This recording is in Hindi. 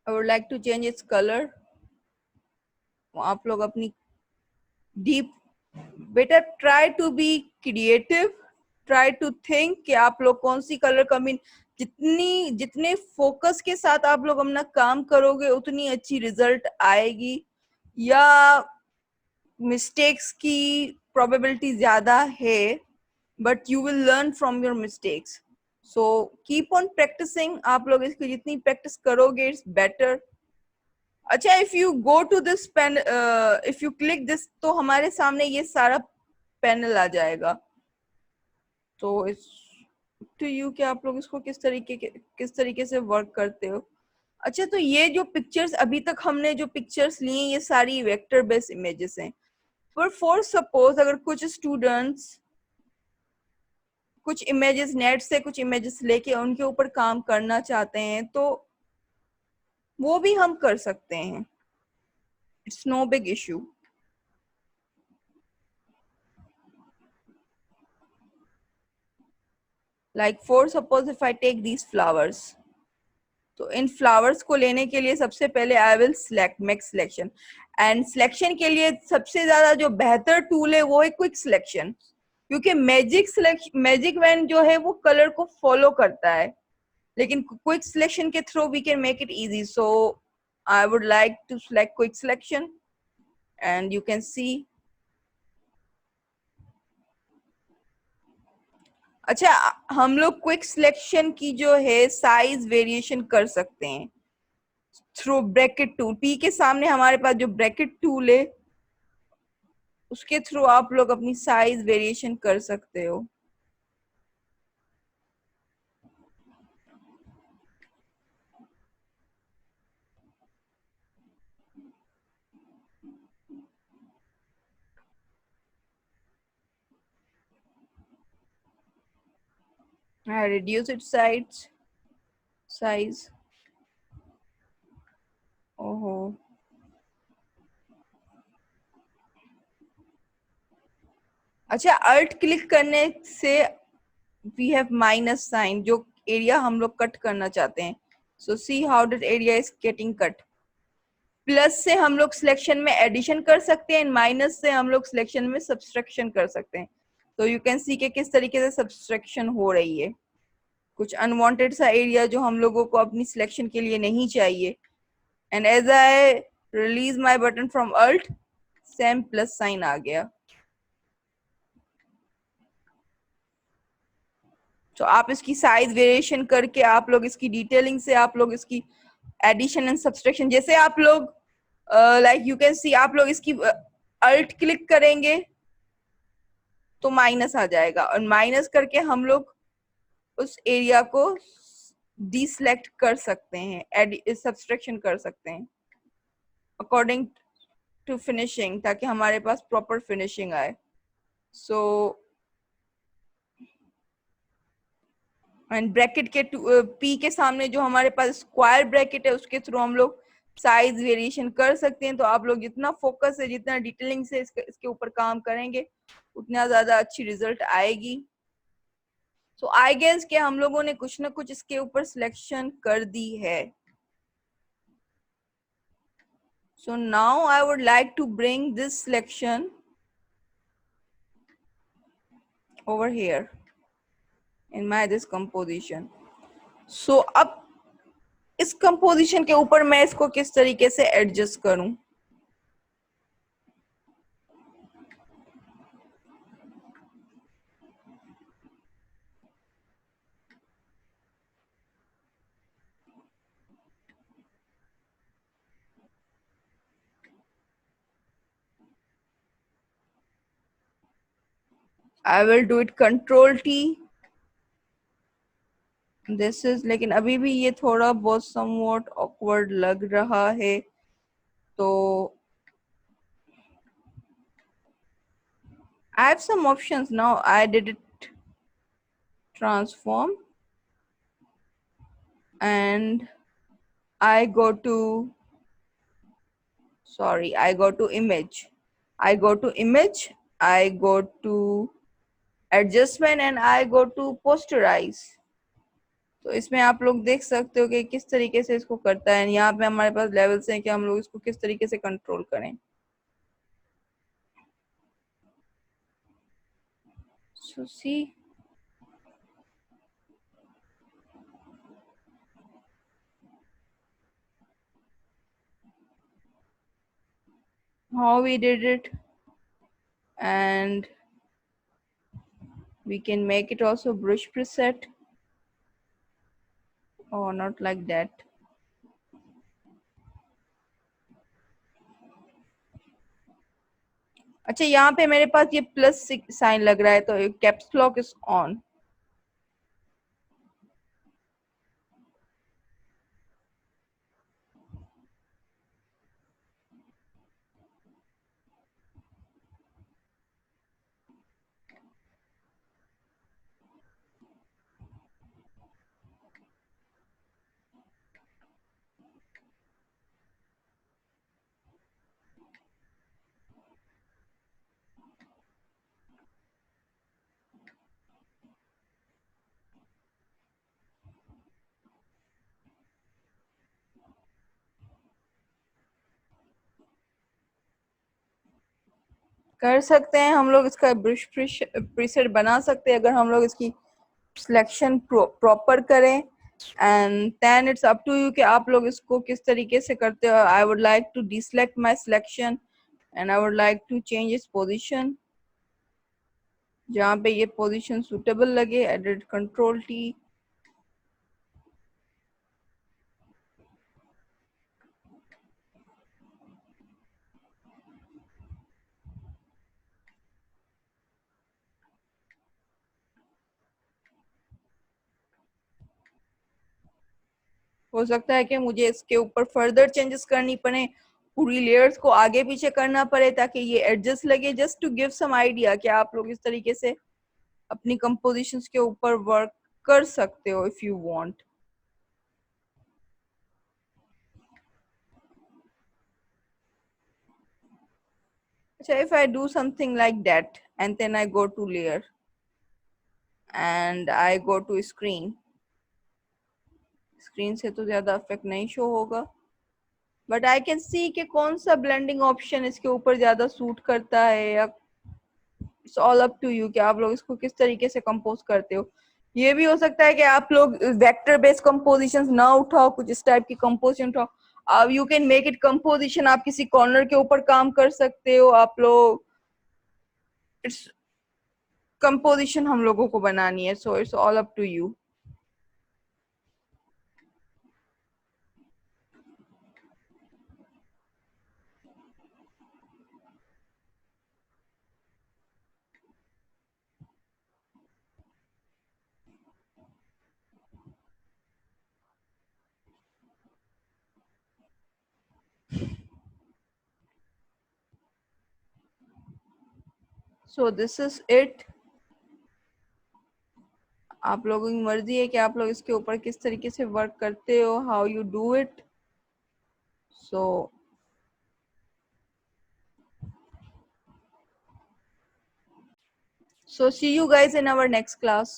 I would like to change its color. आप लोग अपनी डीप, बेटा try to be creative, try to think कि आप लोग कौन सी कलर कॉम्बिन, जितने फोकस के साथ आप लोग अपना काम करोगे उतनी अच्छी रिजल्ट आएगी, या मिस्टेक्स की प्रोबेबिलिटी ज्यादा है, but you will learn from your mistakes. So keep on practising. आप लोग इसकी जितनी प्रैक्टिस करोगे इट्स बेटर. अच्छा, if you go to this pen, if you click this, तो हमारे सामने ये सारा पैनल आ जाएगा. तो इट्स टू यू कि आप लोग इसको किस तरीके से वर्क करते हो. अच्छा, तो ये जो पिक्चर्स अभी तक हमने जो पिक्चर्स लिए ये सारी वेक्टर बेस्ड इमेजेस हैं. पर फॉर सपोज अगर कुछ स्टूडेंट्स कुछ इमेजेस नेट से कुछ इमेजेस लेके उनके ऊपर काम करना चाहते हैं तो वो भी हम कर सकते हैं. It's no big issue. Like for suppose if I take these flowers, तो इन फ्लावर्स को लेने के लिए सबसे पहले I will select make selection. And selection के लिए सबसे ज्यादा जो बेहतर टूल है वो है क्विक सिलेक्शन, क्योंकि मैजिक वैन जो है वो कलर को फॉलो करता है, लेकिन क्विक सिलेक्शन के through we can make it easy. So I would like to select quick selection and you can see. अच्छा, हम लोग क्विक सिलेक्शन की जो है साइज वेरिएशन कर सकते हैं थ्रू ब्रैकेट टूल. पी के सामने हमारे पास जो ब्रैकेट टूल है उसके थ्रू आप लोग अपनी साइज वेरिएशन कर सकते हो. I reduce its size. ओहो. अच्छा, अल्ट क्लिक करने से वी हैव माइनस साइन, जो एरिया हम लोग कट करना चाहते हैं. So see how that area is getting cut. Plus से हम लोग सिलेक्शन में एडिशन कर सकते हैं, माइनस से हम लोग सिलेक्शन में सब्सट्रैक्शन कर सकते हैं. तो यू कैन सी के किस तरीके से सब्सट्रैक्शन हो रही है. कुछ अनवांटेड सा एरिया जो हम लोगों को अपनी सिलेक्शन के लिए नहीं चाहिए. And as I release my button from alt, same plus sign आ गया. तो आप इसकी साइज वेरिएशन करके आप लोग इसकी डिटेलिंग से आप लोग इसकी एडिशन एंड सब्सट्रैक्शन, जैसे आप लोग लाइक यू कैन सी, आप लोग इसकी अल्ट क्लिक करेंगे तो माइनस आ जाएगा, और माइनस करके हम लोग उस एरिया को डिसेलेक्ट कर सकते हैं, सब्सट्रैक्शन कर सकते हैं अकॉर्डिंग टू फिनिशिंग, ताकि हमारे पास प्रॉपर फिनिशिंग आए. सो एंड ब्रैकेट के पी के सामने जो हमारे पास स्क्वायर ब्रैकेट है उसके थ्रू हम लोग साइज वेरिएशन कर सकते हैं. तो आप लोग जितना फोकस है, जितना डिटेलिंग से इसके ऊपर काम करेंगे उतना ज्यादा अच्छी रिजल्ट आएगी. सो आई गेस कि हम लोगों ने कुछ ना कुछ इसके ऊपर सिलेक्शन कर दी है. So now I would like to bring this selection over here in my this composition. So अब इस कंपोजिशन के ऊपर मैं इसको किस तरीके से एडजस्ट करूं. I will do it Control T. This is, लेकिन अभी भी ये थोड़ा बहुत somewhat awkward लग रहा है. तो I have some options now. I did it transform and I go to, sorry, I go to image. I go to image, I go to adjustment and I go to posterize. तो इसमें आप लोग देख सकते हो कि किस तरीके से इसको करता है। यहाँ पे हमारे पास लेवल्स हैं कि हम लोग इसको किस तरीके से कंट्रोल करें। So see how we did it, and we can make it also brush preset or not like that. अच्छा, यहाँ पे मेरे पास ये प्लस साइन लग रहा है, तो कैप्स लॉक इज ऑन। कर सकते हैं हम लोग इसका ब्रश प्रीसेट बना सकते हैं अगर हम लोग इसकी सिलेक्शन प्रॉपर करें। And then it's up to you कि आप लोग इसको किस तरीके से करते हो। I would like to deselect my selection and I would like to change its position, जहाँ पे ये पोजीशन सुटेबल लगे। Edit control T. हो सकता है कि मुझे इसके ऊपर फर्दर चेंजेस करनी पड़े, पूरी लेयर्स को आगे पीछे करना पड़े ताकि ये एडजस्ट लगे। Just to give some idea कि आप लोग इस तरीके से अपनी कंपोजिशंस के ऊपर वर्क कर सकते हो इफ यू वांट। अच्छा, if I do something like that and then I go to layer and I go to screen, screen से तो ज्यादा इफेक्ट नहीं शो होगा, बट आई कैन सी कि कौन सा ब्लेंडिंग ऑप्शन इसके ऊपर ज्यादा सूट करता है। या it's all up to you कि आप लोग इसको किस तरीके से कंपोज करते हो। ये भी हो सकता है कि आप लोग वेक्टर बेस्ड कंपोजिशंस ना उठाओ, कुछ इस टाइप की कंपोजिशन उठाओ। अब you can make it composition, आप किसी कॉर्नर के ऊपर काम कर सकते हो आप लोग। इट्स कंपोजिशन हम लोगों को बनानी है, so it's all up to you. So this is it. आप लोगों की मर्जी है कि आप लोग इसके ऊपर किस तरीके से वर्क करते हो, how you do it. So see you guys in our next class.